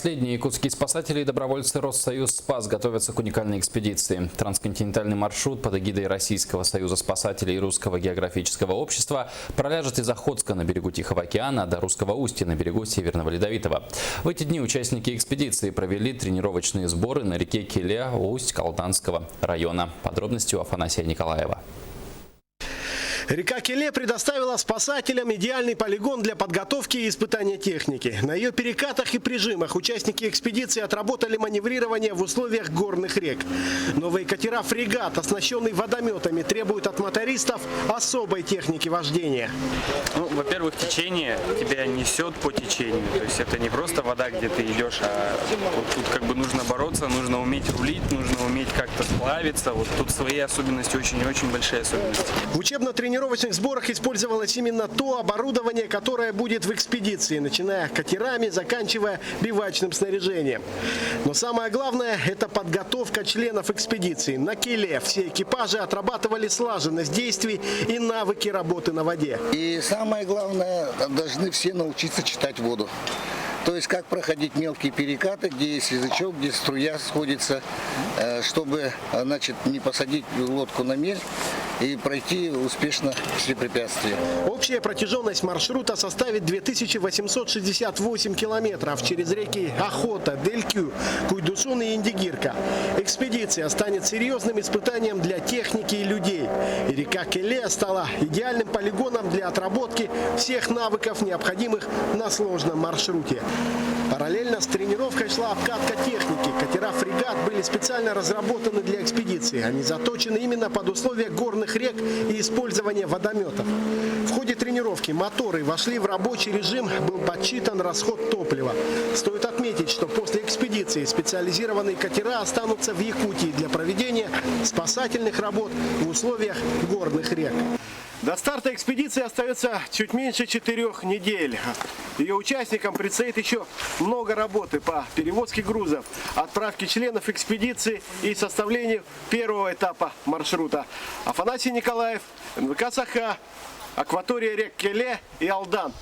Последние якутские спасатели и добровольцы Россоюз Спас готовятся к уникальной экспедиции. Трансконтинентальный маршрут под эгидой Российского союза спасателей и Русского географического общества проляжет из Охотска на берегу Тихого океана до Русского устья на берегу Северного Ледовитого. В эти дни участники экспедиции провели тренировочные сборы на реке Келе Усть-Калданского района. Подробности у Афанасия Николаева. Река Келе предоставила спасателям идеальный полигон для подготовки и испытания техники. На ее перекатах и прижимах участники экспедиции отработали маневрирование в условиях горных рек. Новые катера «Фрегат», оснащенные водометами, требуют от мотористов особой техники вождения. Во-первых, течение тебя несет по течению. То есть это не просто вода, где ты идешь, а вот тут как бы нужно бороться, нужно уметь рулить, нужно уметь как-то сплавиться. Вот тут свои особенности, очень большие особенности. В учебно-тренировочных сборах использовалось именно то оборудование, которое будет в экспедиции, начиная катерами, заканчивая бивачным снаряжением. Но самое главное – это подготовка членов экспедиции. На Келе все экипажи отрабатывали слаженность действий и навыки работы на воде. И самое главное, должны все научиться читать воду. То есть как проходить мелкие перекаты, где есть язычок, где струя сходится, чтобы, значит, не посадить лодку на мель и пройти успешно все препятствия. Общая протяженность маршрута составит 2868 километров через реки Охота, Делькю, Куйдусун и Индигирка. Экспедиция станет серьезным испытанием для техники и людей. И река Келе стала идеальным полигоном для отработки всех навыков, необходимых на сложном маршруте. Параллельно с тренировкой шла обкатка техники. Катера «Фрегат» были специально разработаны для экспедиции. Они заточены именно под условия горных рек и использования водометов. В ходе тренировки моторы вошли в рабочий режим, был подсчитан расход топлива. Стоит отметить, что после экспедиции специализированные катера останутся в Якутии для проведения спасательных работ в условиях горных рек. До старта экспедиции остается чуть меньше 4 недель. Ее участникам предстоит еще много работы по перевозке грузов, отправке членов экспедиции и составлению первого этапа маршрута. Афанасий Николаев, НВК «Саха», акватория рек Келе и Алдан.